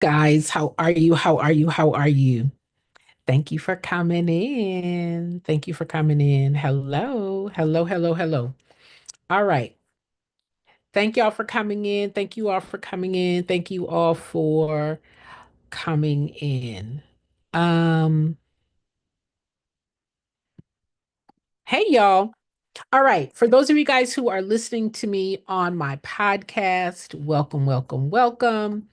Guys, how are you? How are you? How are you? Thank you for coming in. Thank you for coming in. Hello, hello, hello, hello. All right. Thank y'all for coming in. Thank you all for coming in. Thank you all for coming in. Um, hey y'all. All right. For those of you guys who are listening to me on my podcast, welcome, welcome, welcome.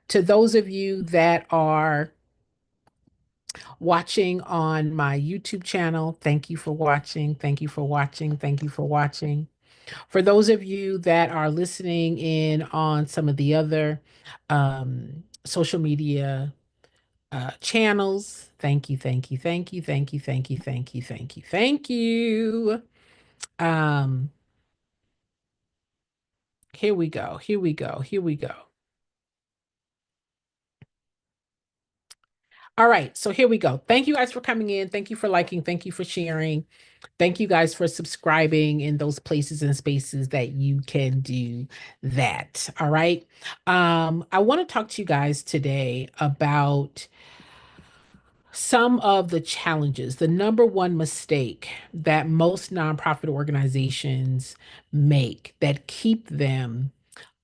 To those of you that are watching on my YouTube channel. Thank you for watching. Thank you for watching. Thank you for watching. For those of you that are listening in on some of the other social media channels, thank you, thank you, thank you, thank you, thank you, thank you, thank you, thank you. Um, Here we go. Here we go. Here we go. All right, so here we go. Thank you guys for coming in. Thank you for liking. Thank you for sharing. Thank you guys for subscribing in those places and spaces that you can do that. All right. I want to talk to you guys today about some of the challenges, the number one mistake that most nonprofit organizations make that keep them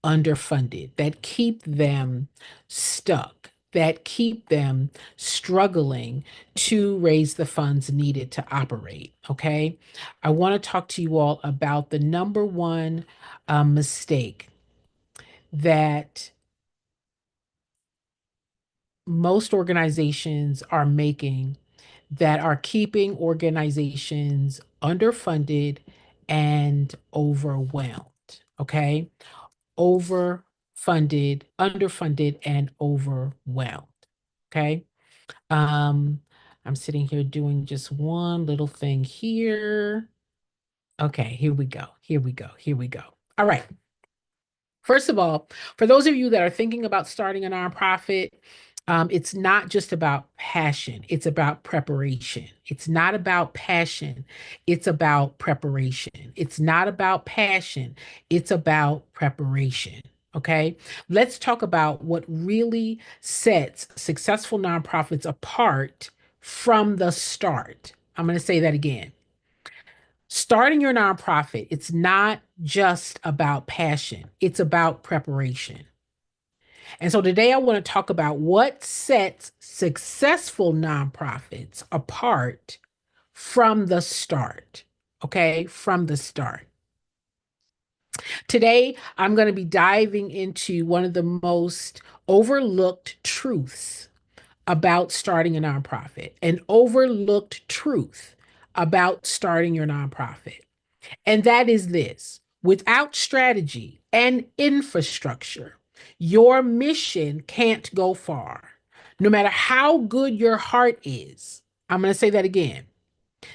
underfunded, that keep them stuck, that keep them struggling to raise the funds needed to operate. Okay. I want to talk to you all about the number one mistake that most organizations are making that are keeping organizations underfunded and overwhelmed. Okay. Overfunded, underfunded, and overwhelmed. Okay. Um, I'm sitting here doing just one little thing here. Okay, here we go. Here we go. Here we go. All right. First of all, for those of you that are thinking about starting a nonprofit, it's not just about passion, it's about preparation. It's not about passion, it's about preparation. It's not about passion, it's about preparation. Okay, let's talk about what really sets successful nonprofits apart from the start. I'm going to say that again. Starting your nonprofit, it's not just about passion, it's about preparation. And so today I want to talk about what sets successful nonprofits apart from the start. Okay, from the start. Today, I'm going to be diving into one of the most overlooked truths about starting a nonprofit, an overlooked truth about starting your nonprofit. And that is this: without strategy and infrastructure, your mission can't go far. No matter how good your heart is, I'm going to say that again.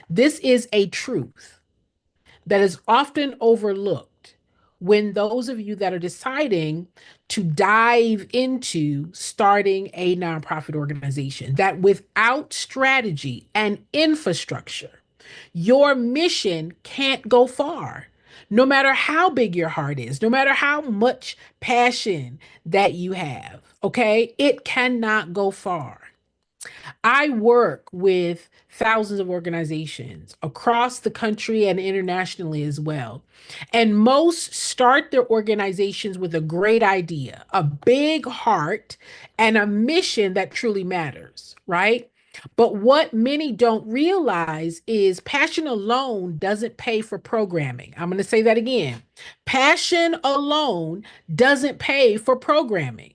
This is a truth that is often overlooked when those of you that are deciding to dive into starting a nonprofit organization, that without strategy and infrastructure, your mission can't go far. No matter how big your heart is, no matter how much passion that you have, okay, it cannot go far. I work with thousands of organizations across the country and internationally as well. And most start their organizations with a great idea, a big heart, and a mission that truly matters, right? But what many don't realize is passion alone doesn't pay for programming. I'm going to say that again. Passion alone doesn't pay for programming.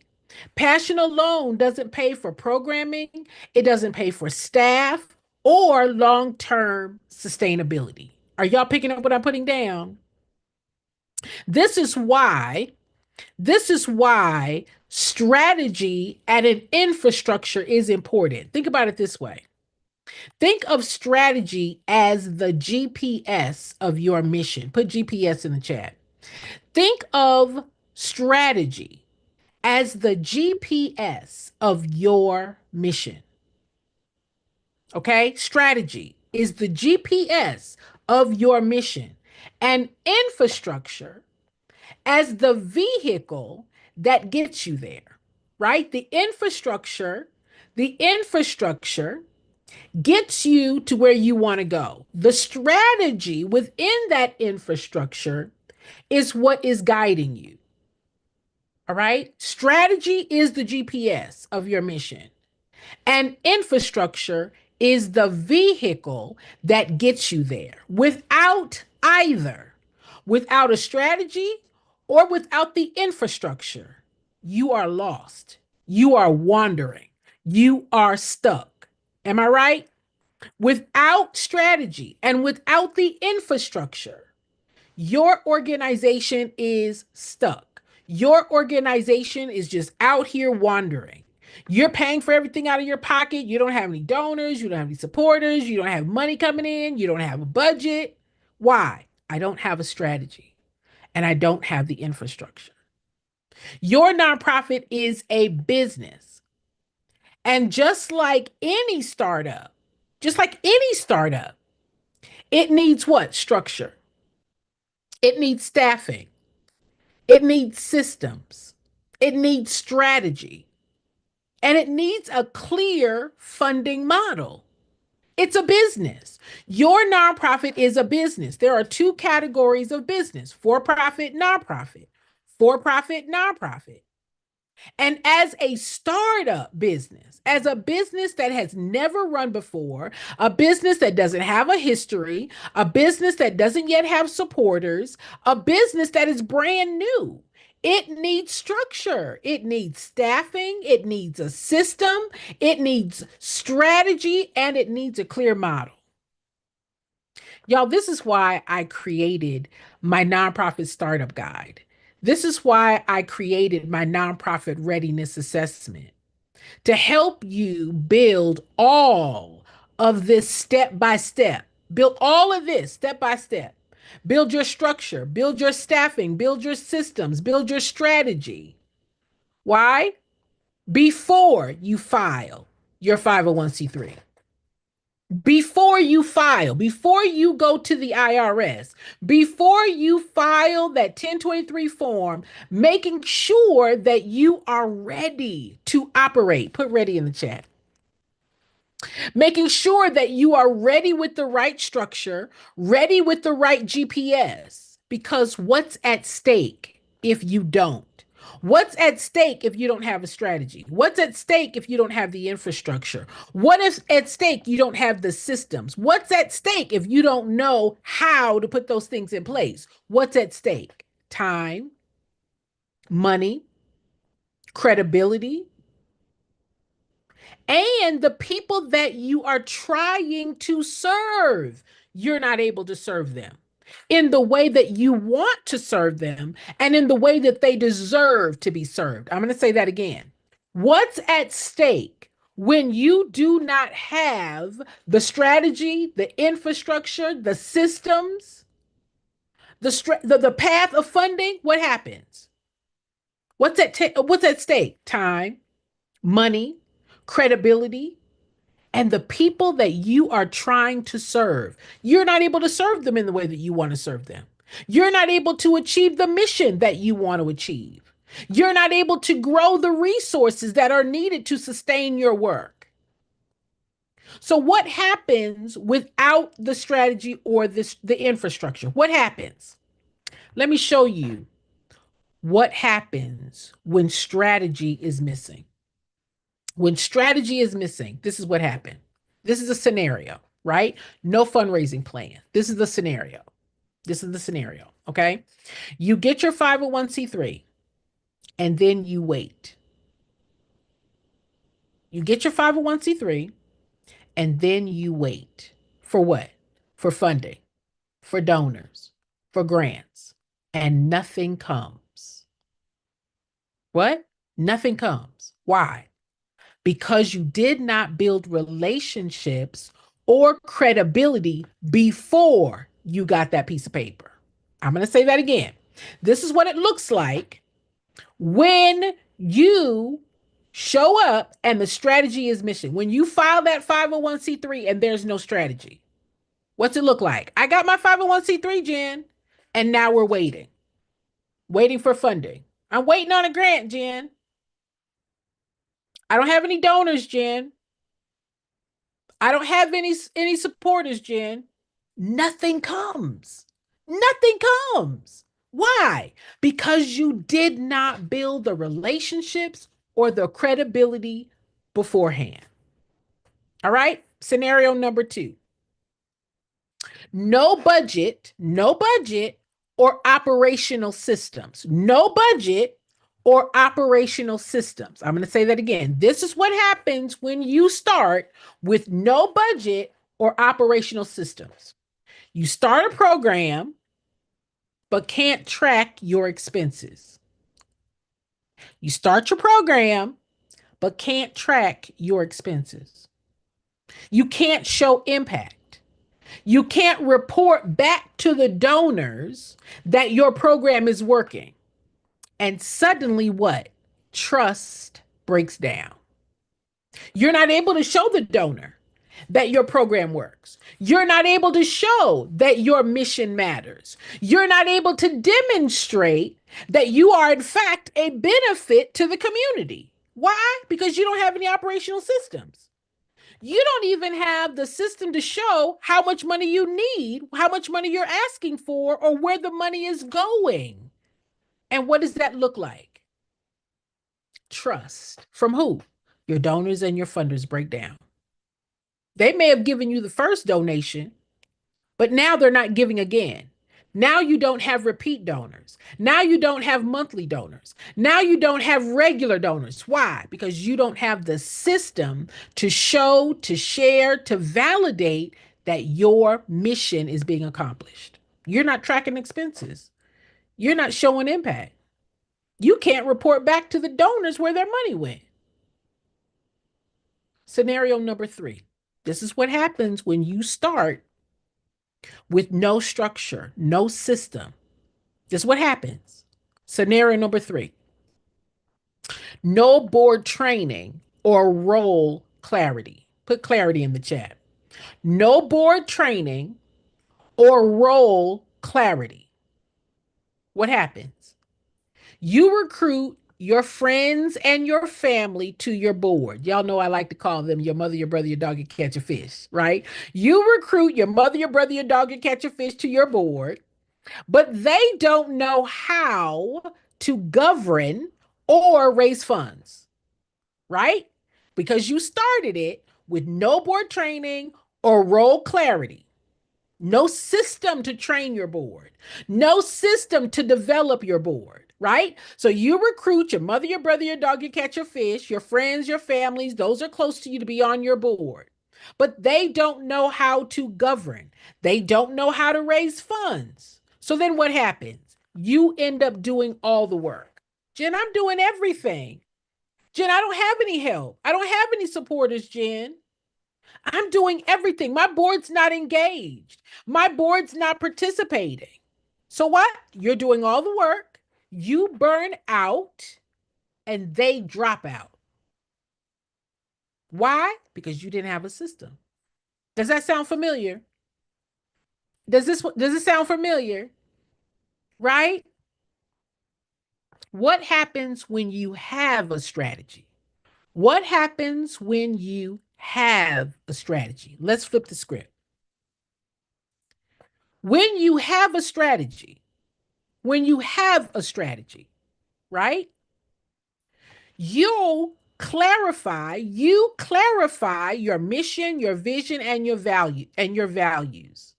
Passion alone doesn't pay for programming, it doesn't pay for staff or long term sustainability. Are y'all picking up what I'm putting down? This is why, this is why strategy and an infrastructure is important. Think about it this way. Think of strategy as the GPS of your mission. Put GPS in the chat. Think of strategy as the GPS of your mission. Okay? Strategy is the GPS of your mission, and infrastructure as the vehicle that gets you there. right? The infrastructure gets you to where you want to go. The strategy within that infrastructure is what is guiding you. All right. Strategy is the GPS of your mission, and infrastructure is the vehicle that gets you there. Without either, without a strategy or without the infrastructure, you are lost. You are wandering. You are stuck. Am I right? Without strategy and without the infrastructure, your organization is stuck. Your organization is just out here wandering. You're paying for everything out of your pocket. You don't have any donors. You don't have any supporters. You don't have money coming in. You don't have a budget. Why? I don't have a strategy and I don't have the infrastructure. Your nonprofit is a business. And just like any startup, it needs what? Structure. It needs staffing. It needs systems. It needs strategy. And it needs a clear funding model. It's a business. Your nonprofit is a business. There are two categories of business: for profit, nonprofit. For profit, nonprofit. And as a startup business, as a business that has never run before, a business that doesn't have a history, a business that doesn't yet have supporters, a business that is brand new, it needs structure, it needs staffing, it needs a system, it needs strategy, and it needs a clear model. Y'all, this is why I created my nonprofit startup guide. This is why I created my nonprofit readiness assessment to help you build all of this step by step. Build all of this step by step. Build your structure, build your staffing, build your systems, build your strategy. Why? Before you file your 501c3. Before you go to the IRS, before you file that 1023 form, making sure that you are ready to operate. Put ready in the chat. Making sure that you are ready with the right structure, ready with the right GPS, because what's at stake if you don't? What's at stake if you don't have a strategy? What's at stake if you don't have the infrastructure? What is at stake you don't have the systems? What's at stake if you don't know how to put those things in place? What's at stake? Time, money, credibility, and the people that you are trying to serve. You're not able to serve them in the way that you want to serve them and in the way that they deserve to be served. I'm going to say that again. What's at stake when you do not have the strategy, the infrastructure, the systems, the path of funding? What happens? What's at stake? Time, money, credibility, and the people that you are trying to serve. You're not able to serve them in the way that you want to serve them. You're not able to achieve the mission that you want to achieve. You're not able to grow the resources that are needed to sustain your work. So what happens without the strategy or the infrastructure? What happens? Let me show you what happens when strategy is missing. When strategy is missing, this is what happened. This is a scenario, right? No fundraising plan. This is the scenario. This is the scenario, okay? You get your 501c3 and then you wait. You get your 501c3 and then you wait. For what? For funding, for donors, for grants, and nothing comes. What? Nothing comes. Why? Because you did not build relationships or credibility before you got that piece of paper. I'm going to say that again. This is what it looks like when you show up and the strategy is missing. When you file that 501c3 and there's no strategy, what's it look like? I got my 501c3, Jen, and now we're waiting for funding. I'm waiting on a grant, Jen. I don't have any donors, Jen. I don't have any supporters, Jen. Nothing comes. Nothing comes. Why? Because you did not build the relationships or the credibility beforehand. All right? Scenario number 2. No budget or operational systems. No budget or operational systems. I'm going to say that again. This is what happens when you start with no budget or operational systems. You start a program, but can't track your expenses. You start your program, but can't track your expenses. You can't show impact. You can't report back to the donors that your program is working. And suddenly, what? Trust breaks down. You're not able to show the donor that your program works. You're not able to show that your mission matters. You're not able to demonstrate that you are, in fact, a benefit to the community. Why? Because you don't have any operational systems. You don't even have the system to show how much money you need, how much money you're asking for, or where the money is going. And what does that look like? Trust. From who? Your donors and your funders break down. They may have given you the first donation, but now they're not giving again. Now you don't have repeat donors. Now you don't have monthly donors. Now you don't have regular donors. Why? Because you don't have the system to show, to share, to validate that your mission is being accomplished. You're not tracking expenses. You're not showing impact. You can't report back to the donors where their money went. Scenario number 3. This is what happens when you start with no structure, no system. This is what happens. Scenario number 3. No board training or role clarity. Put clarity in the chat. No board training or role clarity. What happens? You recruit your friends and your family to your board. Y'all know I like to call them your mother, your brother, your dog, your cat, your fish, right? You recruit your mother, your brother, your dog, your cat, your fish to your board, but they don't know how to govern or raise funds, right? Because you started it with no board training or role clarity. No system to train your board, no system to develop your board, right? So you recruit your mother, your brother, your dog, your cat, your fish, your friends, your families, those are close to you to be on your board. But they don't know how to govern. They don't know how to raise funds. So then what happens? You end up doing all the work. Jen, I'm doing everything. Jen, I don't have any help. I don't have any supporters, Jen. I'm doing everything. My board's not engaged. My board's not participating. So what? You're doing all the work. You burn out and they drop out. Why? Because you didn't have a system. Does that sound familiar? Does it sound familiar? Right? What happens when you have a strategy? What happens when you have a strategy? Let's flip the script. When you have a strategy, when you have a strategy, right? You clarify your mission, your vision, and your value and your values.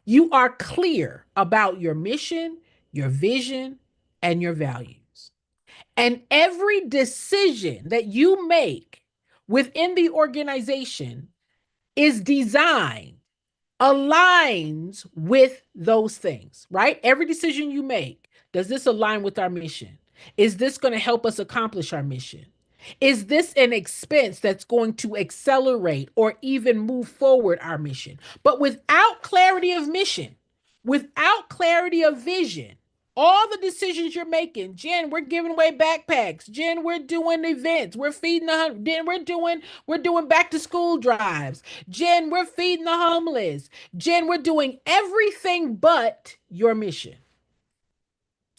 You are clear about your mission, your vision, and your values. And every decision that you make within the organization is designed, aligns with those things, right? Every decision you make, does this align with our mission? Is this going to help us accomplish our mission? Is this an expense that's going to accelerate or even move forward our mission? But without clarity of mission, without clarity of vision, all the decisions you're making, Jen, we're giving away backpacks. Jen, we're doing events. We're feeding the Jen, we're doing back to school drives. Jen, we're feeding the homeless. Jen, we're doing everything but your mission.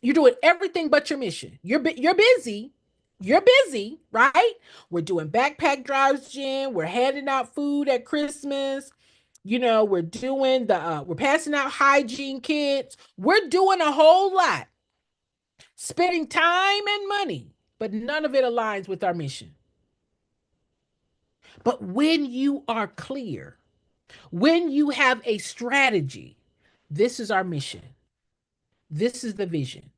You're doing everything but your mission. You're busy, You're busy, right? We're doing backpack drives, Jen. We're handing out food at Christmas. We're doing we're passing out hygiene kits. We're doing a whole lot, spending time and money, but none of it aligns with our mission. But when you are clear, when you have a strategy, this is our mission, this is the vision,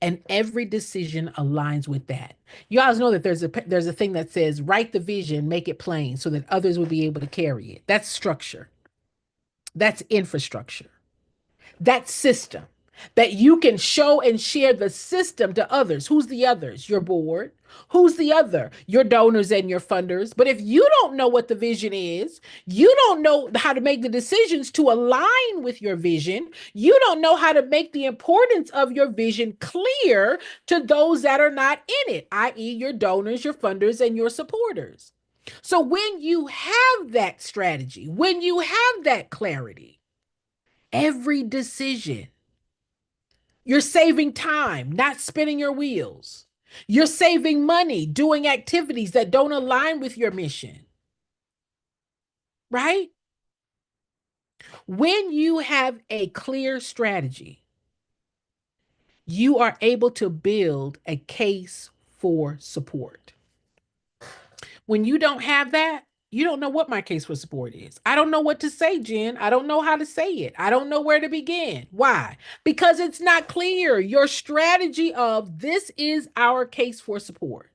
and every decision aligns with that. You guys know that there's a thing that says write the vision, make it plain so that others will be able to carry it. That's structure. That's infrastructure. That system that you can show and share the system to others. Who's the others? Your board. Who's the other? Your donors and your funders. But if you don't know what the vision is, you don't know how to make the decisions to align with your vision, you don't know how to make the importance of your vision clear to those that are not in it, i.e., your donors, your funders, and your supporters. So when you have that strategy, when you have that clarity, every decision, you're saving time, not spinning your wheels. You're saving money doing activities that don't align with your mission, right? When you have a clear strategy, you are able to build a case for support. When you don't have that, you don't know what my case for support is. I don't know what to say, Jen. I don't know how to say it. I don't know where to begin. Why? Because it's not clear. Your strategy of this is our case for support.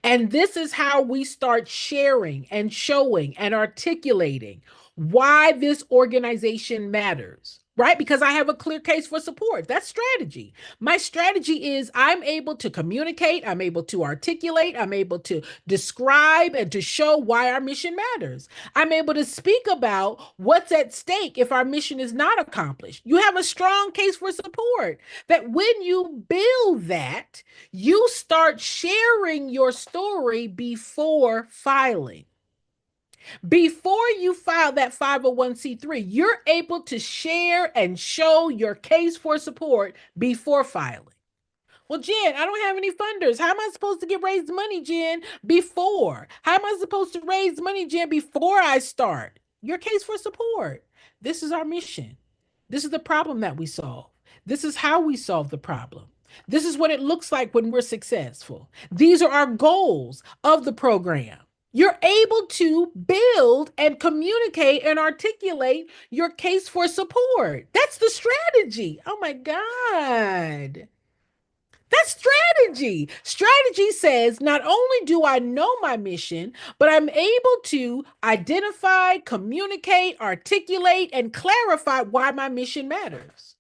And this is how we start sharing and showing and articulating why this organization matters, right? Because I have a clear case for support. That's strategy. My strategy is I'm able to communicate, I'm able to articulate, I'm able to describe and to show why our mission matters. I'm able to speak about what's at stake if our mission is not accomplished. You have a strong case for support that when you build that, you start sharing your story before filing. Before you file that 501c3, you're able to share and show your case for support before filing. Well, Jen, I don't have any funders. How am I supposed to get raised money, Jen, before? How am I supposed to raise money, Jen, before I start? Your case for support. This is our mission. This is the problem that we solve. This is how we solve the problem. This is what it looks like when we're successful. These are our goals of the program. You're able to build and communicate and articulate your case for support. That's the strategy. Oh my God. That's strategy. Strategy says not only do I know my mission, but I'm able to identify, communicate, articulate, and clarify why my mission matters.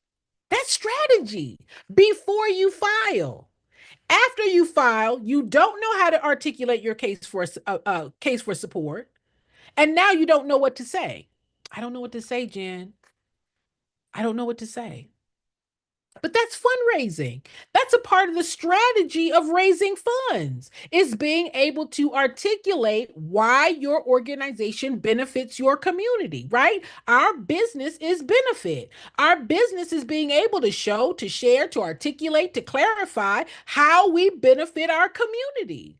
That's strategy before you file. After you file, you don't know how to articulate your case for support, and now you don't know what to say. I don't know what to say, Jen. I don't know what to say. But that's fundraising. That's a part of the strategy of raising funds, is being able to articulate why your organization benefits your community, right? Our business is benefit. Our business is being able to show, to share, to articulate, to clarify how we benefit our community.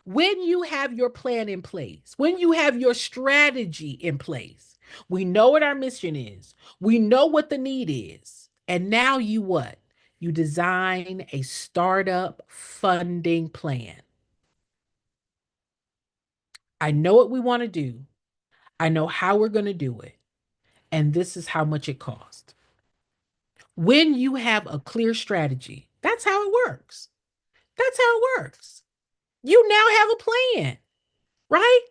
When you have your plan in place, when you have your strategy in place, we know what our mission is, we know what the need is. And now you what? You design a startup funding plan. I know what we want to do. I know how we're going to do it. And this is how much it costs. When you have a clear strategy, that's how it works. That's how it works. You now have a plan, right?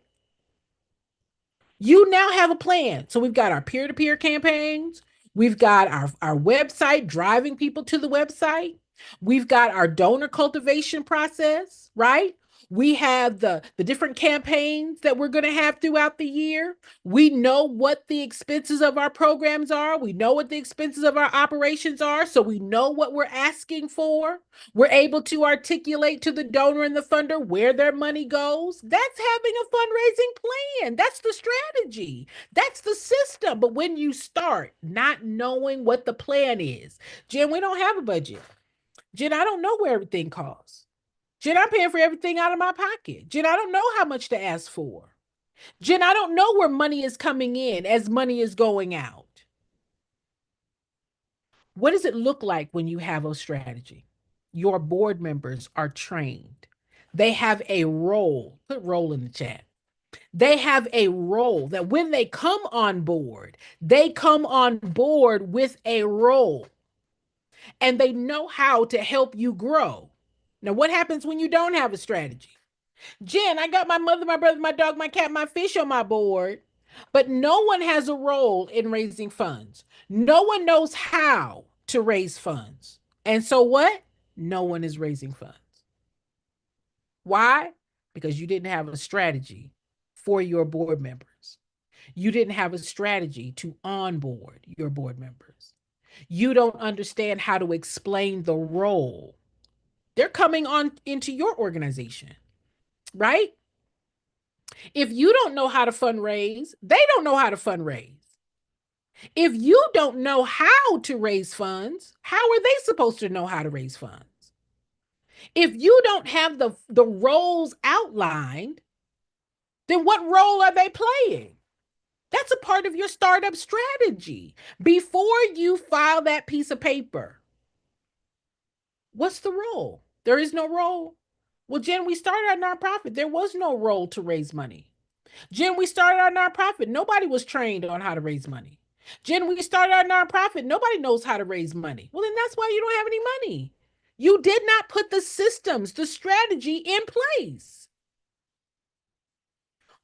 You now have a plan. So we've got our peer-to-peer campaigns. We've got our website, driving people to the website. We've got our donor cultivation process, right? We have the different campaigns that we're going to have throughout the year. We know what the expenses of our programs are. We know what the expenses of our operations are. So we know what we're asking for. We're able to articulate to the donor and the funder where their money goes. That's having a fundraising plan. That's the strategy. That's the system. But when you start not knowing what the plan is, Jim, we don't have a budget. Jen, I don't know where everything costs. Jen, I'm paying for everything out of my pocket. Jen, I don't know how much to ask for. Jen, I don't know where money is coming in as money is going out. What does it look like when you have a strategy? Your board members are trained. They have a role. Put role in the chat. They have a role that when they come on board with a role and they know how to help you grow. Now, what happens when you don't have a strategy? Jen, I got my mother, my brother, my dog, my cat, my fish on my board, but no one has a role in raising funds. No one knows how to raise funds. And so what? No one is raising funds. Why? Because you didn't have a strategy for your board members. You didn't have a strategy to onboard your board members. You don't understand how to explain the role. They're coming on into your organization, right? If you don't know how to fundraise, they don't know how to fundraise. If you don't know how to raise funds, how are they supposed to know how to raise funds? If you don't have the roles outlined, then what role are they playing? That's a part of your startup strategy. Before you file that piece of paper, what's the role? There is no role. Well, Jen, we started our nonprofit. There was no role to raise money. Jen, we started our nonprofit. Nobody was trained on how to raise money. Jen, we started our nonprofit. Nobody knows how to raise money. Well, then that's why you don't have any money. You did not put the systems, the strategy in place.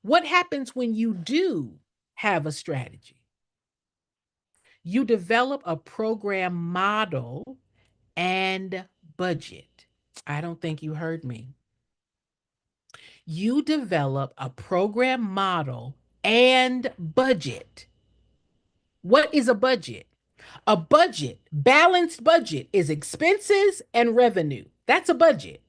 What happens when you do have a strategy? You develop a program model and budget. I don't think you heard me. You develop a program model and budget. What is a budget? A budget, balanced budget, is expenses and revenue. That's a budget.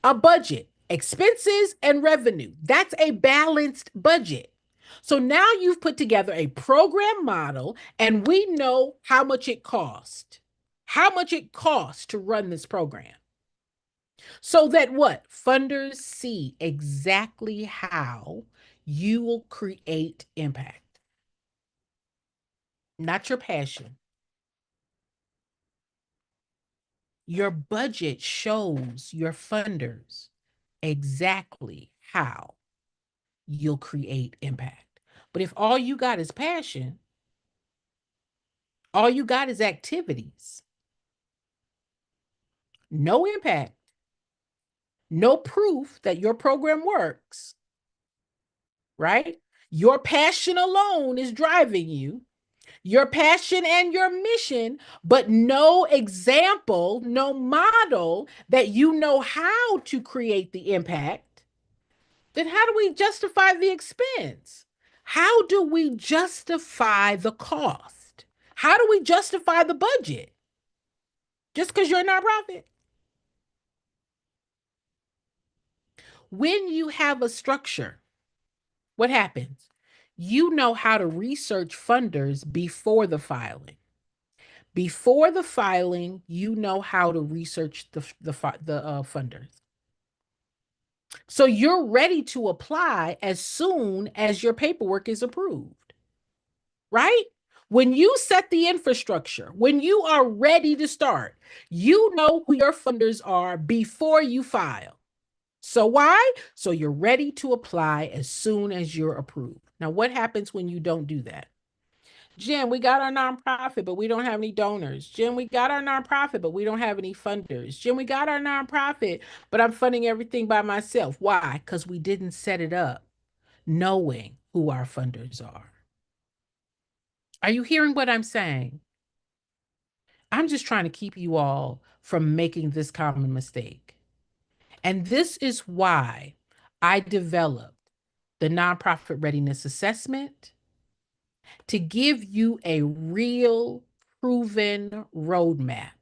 A budget, expenses and revenue. That's a balanced budget. So now you've put together a program model and we know how much it cost. How much it costs to run this program. So that what? Funders see exactly how you will create impact. Not your passion. Your budget shows your funders exactly how you'll create impact. But if all you got is passion, all you got is activities, no impact, no proof that your program works, right? Your passion alone is driving you, your passion and your mission, but no example, no model that you know how to create the impact, then how do we justify the expense? How do we justify the cost? How do we justify the budget? Just because you're a nonprofit? When you have a structure, what happens? You know how to research funders before the filing. Before the filing, you know how to research the funders. So you're ready to apply as soon as your paperwork is approved, right? When you set the infrastructure, when you are ready to start, you know who your funders are before you file. So why? So you're ready to apply as soon as you're approved. Now, what happens when you don't do that? Jim, we got our nonprofit, but we don't have any donors. Jim, we got our nonprofit, but we don't have any funders. Jim, we got our nonprofit, but I'm funding everything by myself. Why? Because we didn't set it up knowing who our funders are. Are you hearing what I'm saying? I'm just trying to keep you all from making this common mistake. And this is why I developed the Nonprofit Readiness Assessment to give you a real proven roadmap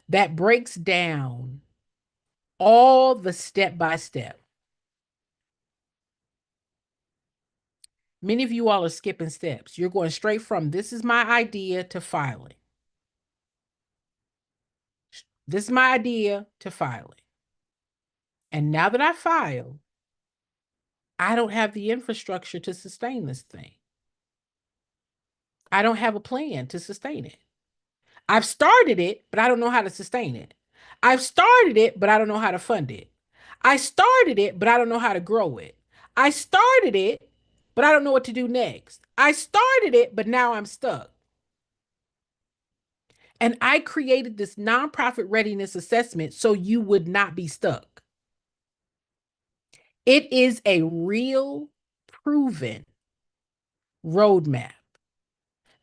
that breaks down all the step by step. Many of you all are skipping steps. You're going straight from this is my idea to filing. This is my idea to filing. And now that I filed, I don't have the infrastructure to sustain this thing. I don't have a plan to sustain it. I've started it, but I don't know how to sustain it. I've started it, but I don't know how to fund it. I started it, but I don't know how to grow it. I started it, but I don't know what to do next. I started it, but now I'm stuck. And I created this nonprofit readiness assessment so you would not be stuck. It is a real, proven roadmap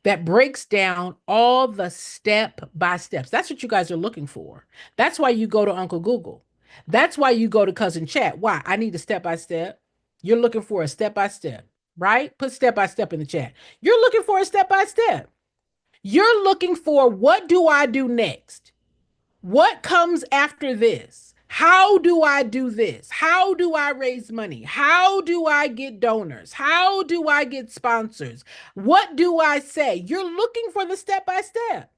that breaks down all the step by steps. That's what you guys are looking for. That's why you go to Uncle Google. That's why you go to Cousin Chat. Why? I need a step by step. You're looking for a step by step, right? Put step by step in the chat. You're looking for a step by step. You're looking for what do I do next? What comes after this? How do I do this? How do I raise money? How do I get donors? How do I get sponsors? What do I say? You're looking for the step by step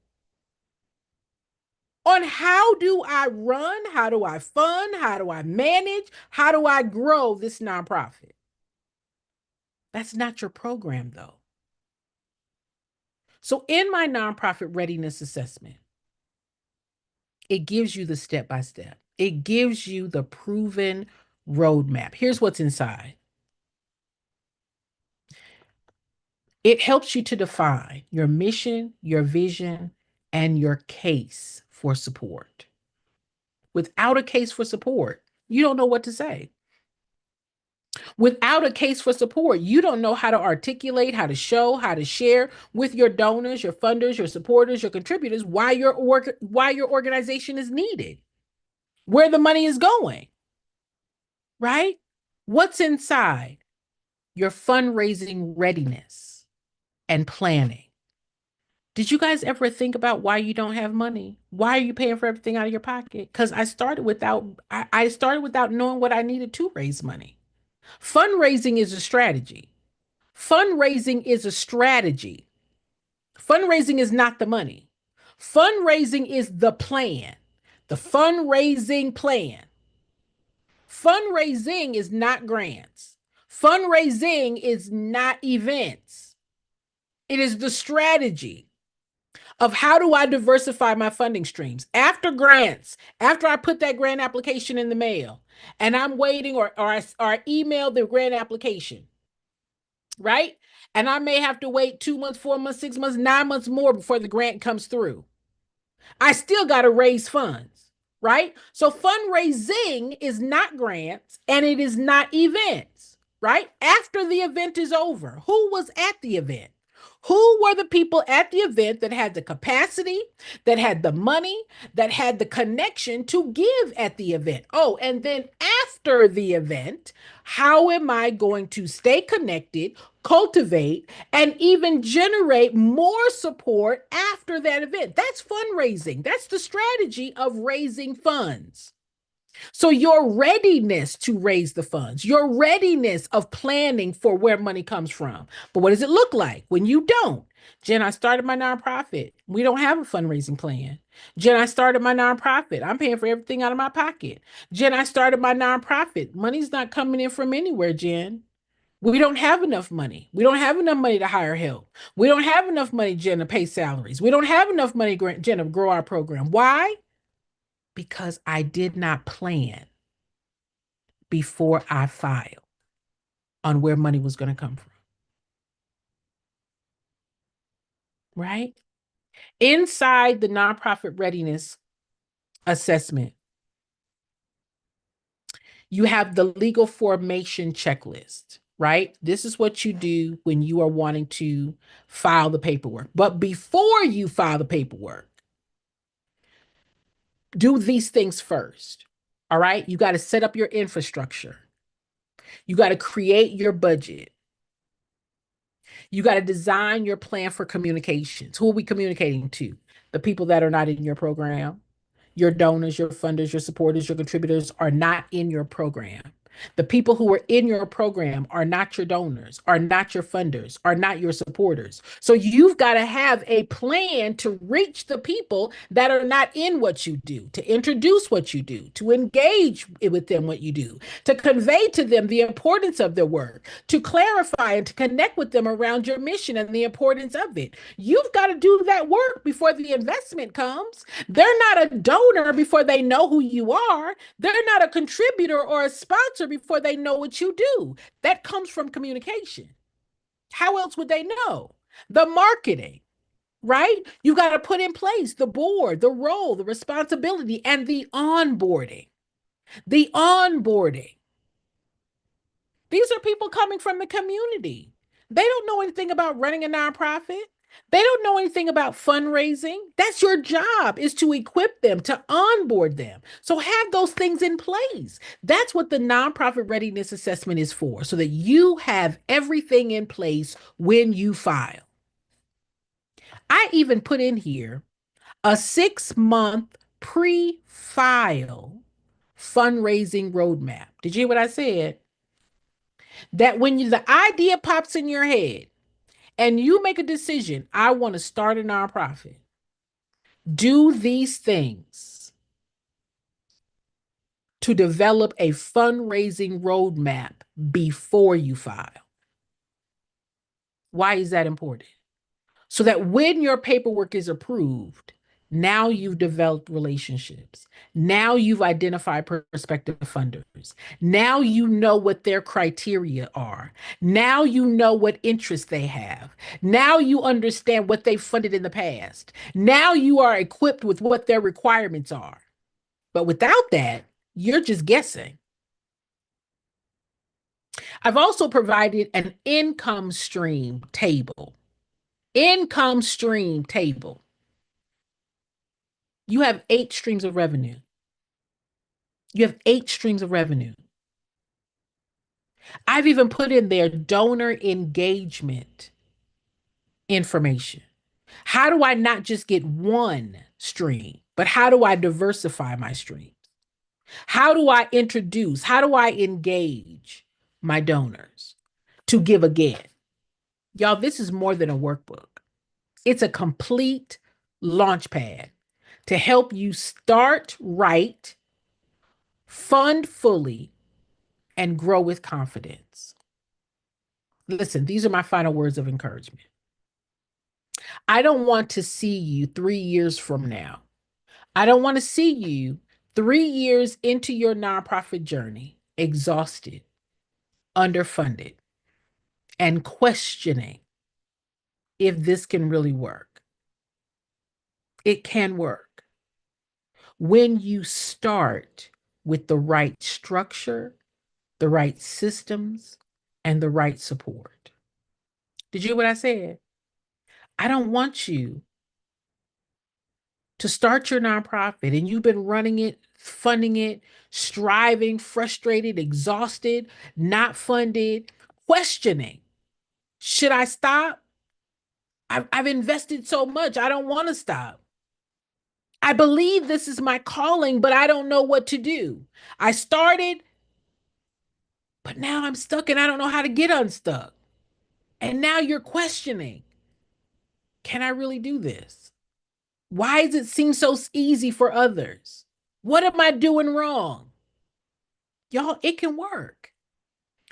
on how do I run? How do I fund? How do I manage? How do I grow this nonprofit? That's not your program, though. So, in my nonprofit readiness assessment, it gives you the step by step, it gives you the proven roadmap. Here's what's inside. It helps you to define your mission, your vision, and your case for support. Without a case for support, you don't know what to say. Without a case for support, you don't know how to articulate, how to show, how to share with your donors, your funders, your supporters, your contributors why your organization is needed, where the money is going, right? What's inside? Your fundraising readiness and planning. Did you guys ever think about why you don't have money? Why are you paying for everything out of your pocket? Because I started without knowing what I needed to raise money. Fundraising is a strategy. Fundraising is a strategy. Fundraising is not the money. Fundraising is the plan. The fundraising plan. Fundraising is not grants. Fundraising is not events. It is the strategy of how do I diversify my funding streams after grants, after I put that grant application in the mail and I'm waiting or I email the grant application, right? And I may have to wait 2 months, 4 months, 6 months, 9 months more before the grant comes through. I still got to raise funds, right? So fundraising is not grants and it is not events, right? After the event is over, who was at the event? Who were the people at the event that had the capacity, that had the money, that had the connection to give at the event? Oh, and then after the event, how am I going to stay connected, cultivate, and even generate more support after that event? That's fundraising. That's the strategy of raising funds. So, your readiness to raise the funds, your readiness of planning for where money comes from. But what does it look like when you don't? Jen, I started my nonprofit. We don't have a fundraising plan. Jen, I started my nonprofit. I'm paying for everything out of my pocket. Jen, I started my nonprofit. Money's not coming in from anywhere, Jen. We don't have enough money. We don't have enough money to hire help. We don't have enough money, Jen, to pay salaries. We don't have enough money, Jen, to grow our program. Why? Because I did not plan before I filed on where money was going to come from, right? Inside the nonprofit readiness assessment, you have the legal formation checklist, right? This is what you do when you are wanting to file the paperwork. But before you file the paperwork, do these things first. All right. You got to set up your infrastructure. You got to create your budget. You got to design your plan for communications. Who are we communicating to? The people that are not in your program. Your donors, your funders, your supporters, your contributors are not in your program. The people who are in your program are not your donors, are not your funders, are not your supporters. So you've got to have a plan to reach the people that are not in what you do, to introduce what you do, to engage with them what you do, to convey to them the importance of their work, to clarify and to connect with them around your mission and the importance of it. You've got to do that work before the investment comes. They're not a donor before they know who you are. They're not a contributor or a sponsor before they know what you do. That comes from communication. How else would they know? The marketing, right? You got to put in place the board, the role, the responsibility, and the onboarding. The onboarding. These are people coming from the community. They don't know anything about running a nonprofit. They don't know anything about fundraising. That's your job, is to equip them, to onboard them. So have those things in place. That's what the nonprofit readiness assessment is for, so that you have everything in place when you file. I even put in here a 6-month pre-file fundraising roadmap. Did you hear what I said? That when the idea pops in your head and you make a decision, I want to start a nonprofit, do these things to develop a fundraising roadmap before you file. Why is that important? So that when your paperwork is approved, now you've developed relationships. Now you've identified prospective funders. Now you know what their criteria are. Now you know what interests they have. Now you understand what they've funded in the past. Now you are equipped with what their requirements are. But without that, you're just guessing. I've also provided an income stream table. Income stream table. You have 8 streams of revenue. You have 8 streams of revenue. I've even put in there donor engagement information. How do I not just get one stream, but how do I diversify my streams? How do I introduce, how do I engage my donors to give again? Y'all, this is more than a workbook. It's a complete launch pad to help you start right, fund fully, and grow with confidence. Listen, these are my final words of encouragement. I don't want to see you 3 years from now. I don't want to see you 3 years into your nonprofit journey, exhausted, underfunded, and questioning if this can really work. It can work when you start with the right structure, the right systems, and the right support. Did you hear what I said? I don't want you to start your nonprofit and you've been running it, funding it, striving, frustrated, exhausted, not funded, questioning. Should I stop? I've invested so much. I don't want to stop. I believe this is my calling, but I don't know what to do. I started, but now I'm stuck and I don't know how to get unstuck. And now you're questioning, can I really do this? Why does it seem so easy for others? What am I doing wrong? Y'all, it can work.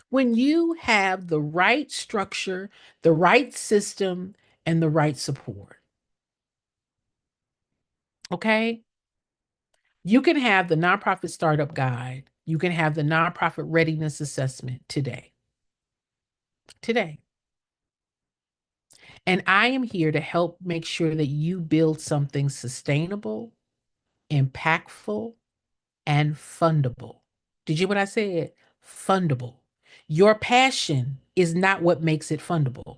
When you have the right structure, the right system, and the right support. Okay? You can have the nonprofit startup guide. You can have the nonprofit readiness assessment today. Today. And I am here to help make sure that you build something sustainable, impactful, and fundable. Did you hear what I said? Fundable. Your passion is not what makes it fundable.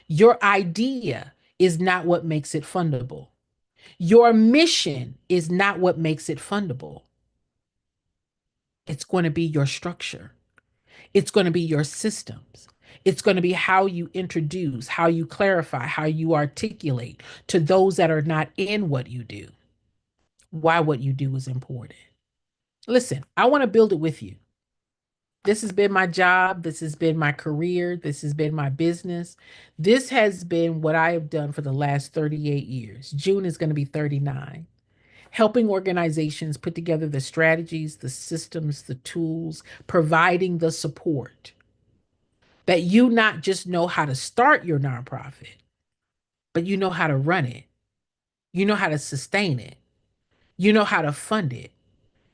Your idea is not what makes it fundable. Your mission is not what makes it fundable. It's going to be your structure. It's going to be your systems. It's going to be how you introduce, how you clarify, how you articulate to those that are not in what you do, why what you do is important. Listen, I want to build it with you. This has been my job. This has been my career. This has been my business. This has been what I have done for the last 38 years. June is going to be 39. Helping organizations put together the strategies, the systems, the tools, providing the support that you not just know how to start your nonprofit, but you know how to run it. You know how to sustain it. You know how to fund it.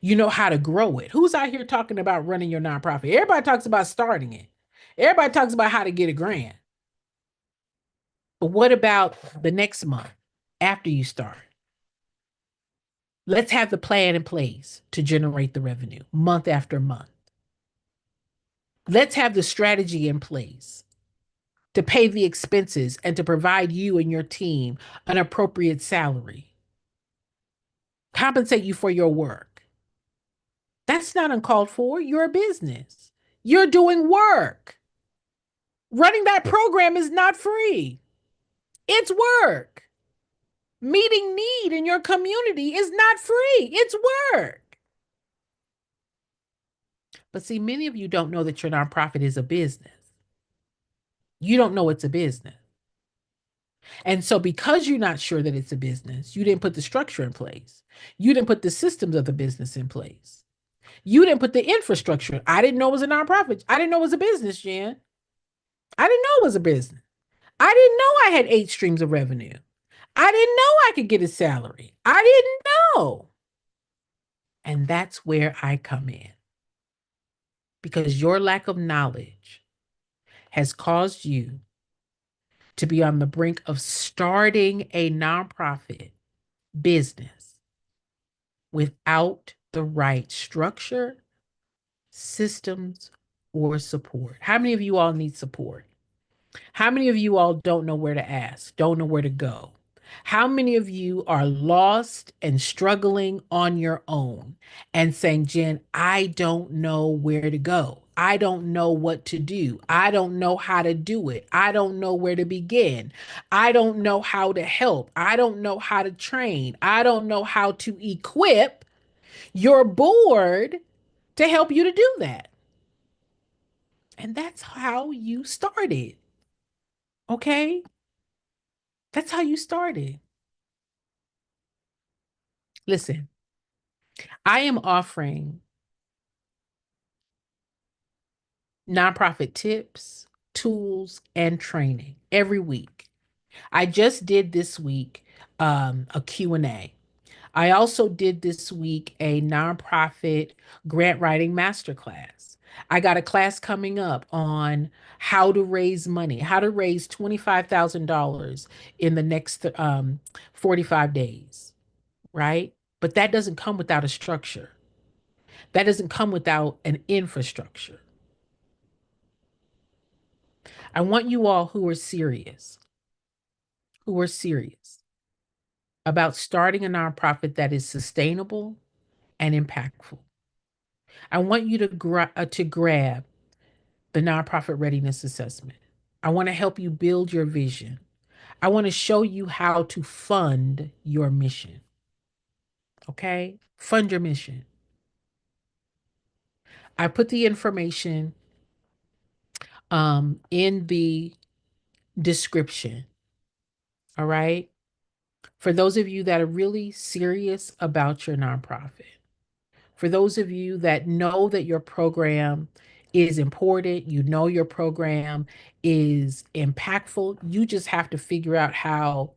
You know how to grow it. Who's out here talking about running your nonprofit? Everybody talks about starting it. Everybody talks about how to get a grant. But what about the next month after you start? Let's have the plan in place to generate the revenue month after month. Let's have the strategy in place to pay the expenses and to provide you and your team an appropriate salary, compensate you for your work. That's not uncalled for. You're a business. You're doing work. Running that program is not free. It's work. Meeting need in your community is not free. It's work. But see, many of you don't know that your nonprofit is a business. You don't know it's a business. And so, because you're not sure that it's a business, you didn't put the structure in place. You didn't put the systems of the business in place. You didn't put the infrastructure. I didn't know it was a nonprofit. I didn't know it was a business, Jen. I didn't know it was a business. I didn't know I had 8 streams of revenue. I didn't know I could get a salary. I didn't know. And that's where I come in because your lack of knowledge has caused you to be on the brink of starting a nonprofit business without the right structure, systems, or support. How many of you all need support? How many of you all don't know where to ask, don't know where to go? How many of you are lost and struggling on your own and saying, Jen, I don't know where to go. I don't know what to do. I don't know how to do it. I don't know where to begin. I don't know how to help. I don't know how to train. I don't know how to equip your board to help you to do that. And that's how you started. Okay? That's how you started. Listen, I am offering nonprofit tips, tools, and training every week. I just did this week a Q&A. I also did this week a nonprofit grant writing masterclass. I got a class coming up on how to raise money, how to raise $25,000 in the next 45 days, right? But that doesn't come without a structure. That doesn't come without an infrastructure. I want you all who are serious about starting a nonprofit that is sustainable and impactful. I want you to grab the Nonprofit Readiness Assessment. I want to help you build your vision. I want to show you how to fund your mission. Okay? Fund your mission. I put the information in the description. All right? For those of you that are really serious about your nonprofit, for those of you that know that your program is important, you know your program is impactful, you just have to figure out how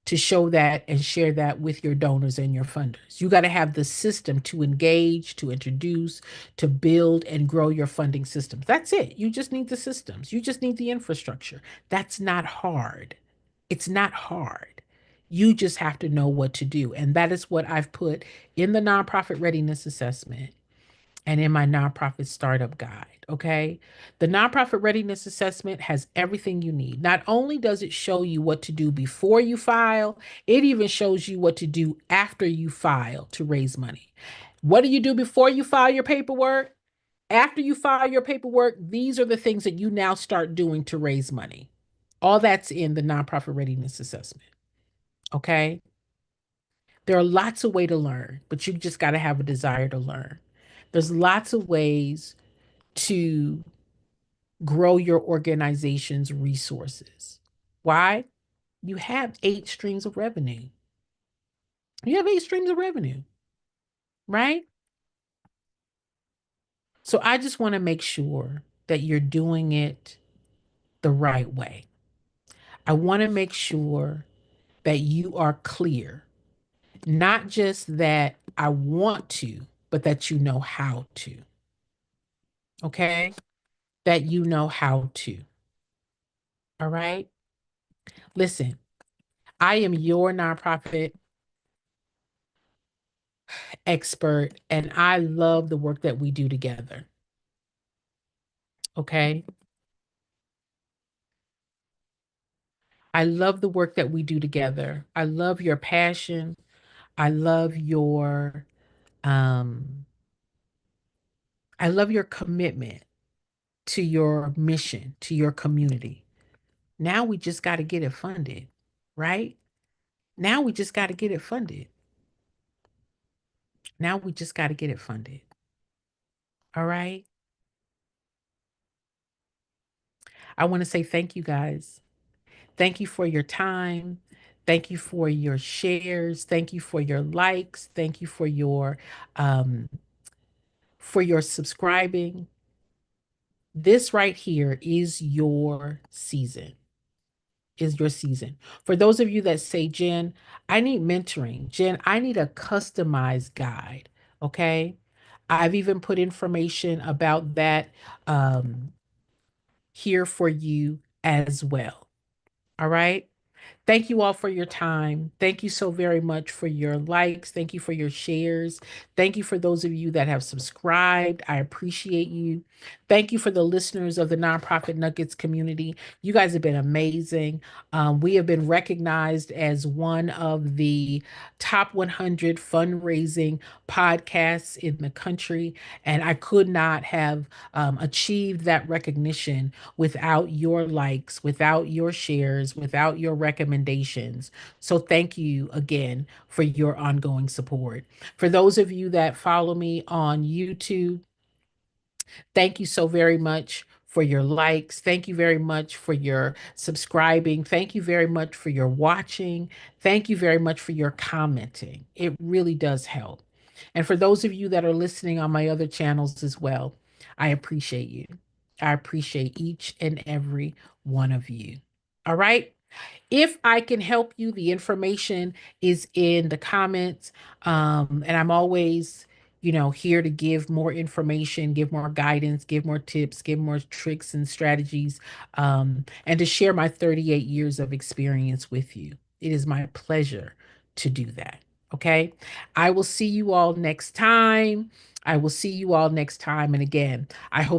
to show that and share that with your donors and your funders. You got to have the system to engage, to introduce, to build and grow your funding systems. That's it. You just need the systems. You just need the infrastructure. That's not hard. It's not hard. You just have to know what to do. And that is what I've put in the Nonprofit Readiness Assessment and in my nonprofit startup guide. Okay. The nonprofit readiness assessment has everything you need. Not only does it show you what to do before you file, it even shows you what to do after you file to raise money. What do you do before you file your paperwork? After you file your paperwork, these are the things that you now start doing to raise money. All that's in the nonprofit readiness assessment. Okay. There are lots of ways to learn, but you just got to have a desire to learn. There's lots of ways to grow your organization's resources. Why? You have 8 streams of revenue. You have 8 streams of revenue, right? So I just want to make sure that you're doing it the right way. I want to make sure that you are clear, not just that I want to, but that you know how to. Okay? That you know how to. All right? Listen, I am your nonprofit expert, and I love the work that we do together. Okay? I love the work that we do together. I love your passion. I love your um I love your commitment to your mission, to your community. Now we just got to get it funded, right? Now we just got to get it funded. Now we just got to get it funded. All right? I want to say thank you guys. Thank you for your time. Thank you for your shares. Thank you for your likes. Thank you um for your subscribing. This right here is your season. Is your season. For those of you that say, Jen, I need mentoring. Jen, I need a customized guide. Okay. I've even put information about that here for you as well. All right. Thank you all for your time. Thank you so very much for your likes. Thank you for your shares. Thank you for those of you that have subscribed. I appreciate you. Thank you for the listeners of the Nonprofit Nuggets community. You guys have been amazing. We have been recognized as one of the top 100 fundraising podcasts in the country. And I could not have achieved that recognition without your likes, without your shares, without your recommendations. So thank you again for your ongoing support. For those of you that follow me on YouTube, thank you so very much for your likes. Thank you very much for your subscribing. Thank you very much for your watching. Thank you very much for your commenting. It really does help. And for those of you that are listening on my other channels as well, I appreciate you. I appreciate each and every one of you. All right. If I can help you, the information is in the comments. And I'm always, here to give more information, give more guidance, give more tips, give more tricks and strategies, and to share my 38 years of experience with you. It is my pleasure to do that. Okay. I will see you all next time. I will see you all next time. And again, I hope